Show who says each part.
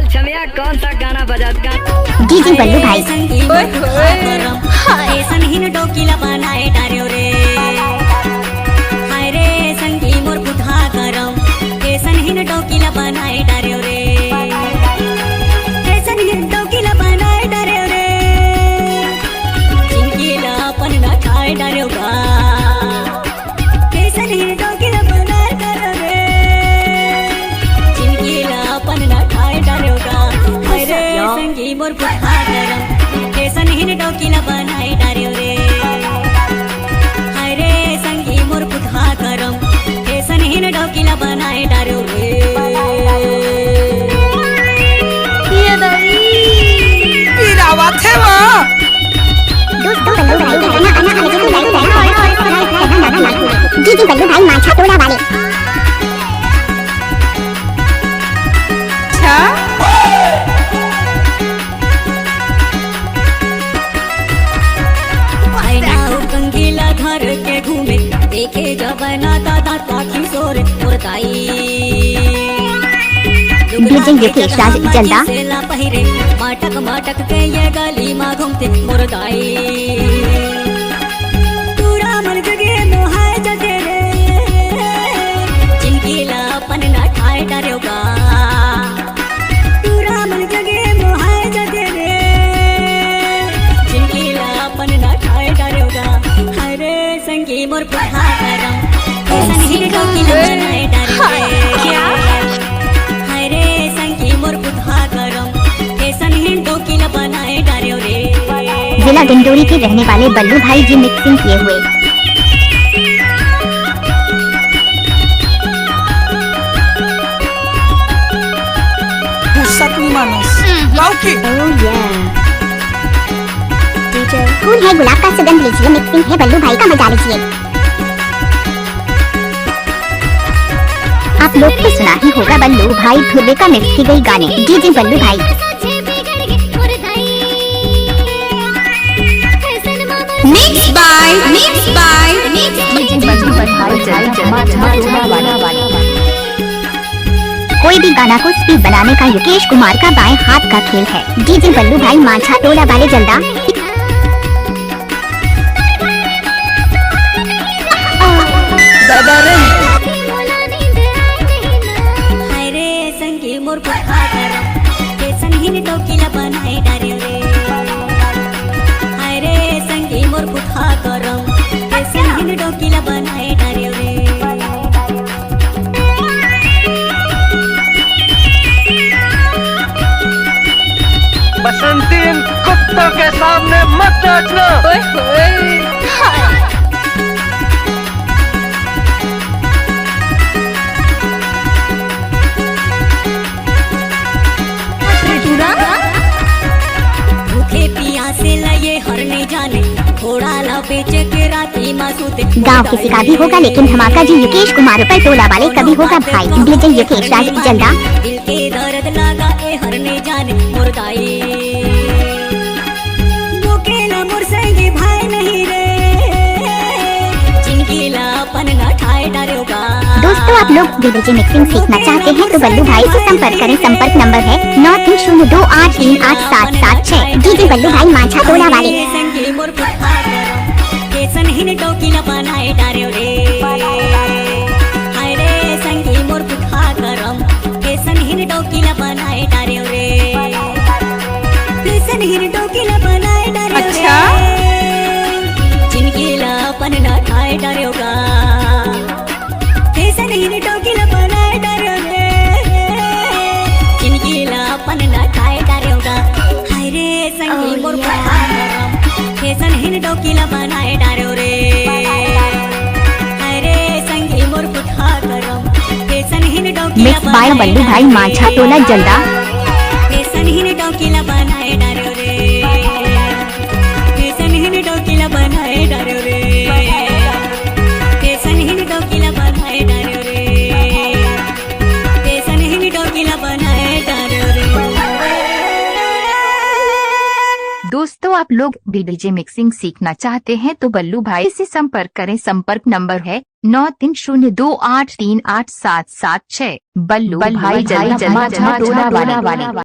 Speaker 1: बोल छमिया कौन सा गाना बजाता
Speaker 2: डीजे बल्लू भाई
Speaker 3: संगीन डोकीला बनाए डार्यो रे हाय रे संगी मोर पुठा करम के संगीन डोकीला बनाए डार्यो रे के संगीन डोकीला बनाए डार्यो रे चिंकीला अपन ना खाए डार्यो गा के संगीन डोकीला बनाए डार्यो रे चिंकीला अपन ना खाए डार्यो गा हाय रे संगी मोर पुठा करम के संगीन डोकीला बनाए डार्यो रे हाय रे संगी मोर पुठा करम के संगीन डोकीला बनाए डार्यो रे
Speaker 2: डीजे बल्लू भाई माछा टोला वाले
Speaker 3: गंगीला घर के घूमे देखे जब नाता दाता किशोर मुर्दाई
Speaker 2: डीजे युकेश राज जल्दा
Speaker 3: पहिरे माटक माटक के ये गली माँ घूमते मुर्दाई पूरा मन जगे मोहाय जगे रे चिंकीला अपन ना ठाए डार्यो गा पूरा मन जगे मोहाय जगे रे चिंकीला अपन ना ठाए डार्यो गा हाय रे संगी मोर पुठा करम संगी डोकीला बनाए डार्यो रे हाय रे संगी मोर पुठा करम के संगी डोकीला बनाए डार्यो रे
Speaker 2: जिला डिंडोरी के रहने वाले बल्लू भाई जी मिक्सिंग किए हुए फूल है गुलाब का सुगंध लीजिए मिक्सिंग है बल्लू भाई का मजा लीजिए। आप लोग तो सुना ही होगा बल्लू भाई ध्रुवे का मिक्स की गई गाने डीजे बल्लू भाई
Speaker 3: मिक्स बाय
Speaker 2: कोई भी गाना को स्पीड बनाने का युकेश कुमार का बाएं हाथ का खेल है डीजे बल्लू भाई माछा टोला वाले जल्दा
Speaker 3: हाय रे संगी मोर पुठा करम के संगीन डोकीला बनाए डार्यो रे हाय रे संगी मोर पुठा करम के संगीन डोकीला बनाए डार्यो रे
Speaker 4: बसंती इन कुत्तों के सामने मत नाचना।
Speaker 3: भूखे पियासे लये हर नहीं जाने थोड़ा ला बेचे के राती मासूते
Speaker 2: गाँव किसी का भी होगा लेकिन धमाका जी युकेश कुमार पर टोला वाले कभी होगा भाई डीजे युकेश राज जल्दा
Speaker 3: दिल के दर्द लगा ए हर नहीं जाने मुर्दाई मुकेला मोर संगी भाई नहीं रे चिंकीला अपन ना ठाए डार्यो गा
Speaker 2: दोस्तों आप लोग डीजे मिक्सिंग सीखना चाहते हैं तो बल्लू भाई से संपर्क करें। संपर्क नंबर है 9302833776 डीजे बल्लू भाई माछा टोला वाले
Speaker 3: संगी मोर पुठा करम के संगीन डोकीला बनाए डार्यो रे हाय रे संगी मोर पुठा करम के संगीन डोकीला बनाए डार्यो रे के संगीन डोकीला बनाए डार्यो रे चिंकीला अपन ना ठाए डार्यो गा के संगीन डोकीला बनाए डार्यो रे चिंकीला अपन ना ठाए डार्यो गा हाय रे संगी मोर पुठा करम के संगीन डोकीला बनाए डार्यो रे हाय रे संगी मोर पुठा करम के संगीन डोकीला
Speaker 2: मिक्स बाय बल्लू भाई माछा टोला जल्दा
Speaker 3: के संगीन डोकीला बनाए डार्यो रे के संगीन डोकीला बनाए डार्यो रे के संगीन डोकीला बनाए डार्यो रे के संगीन डोकीला बनाए डार्यो रे
Speaker 5: दोस्तों आप लोग भी डीजे मिक्सिंग सीखना चाहते हैं तो बल्लू भाई से संपर्क करें। संपर्क नंबर है 9302838776 बल्लू भाई जल्दा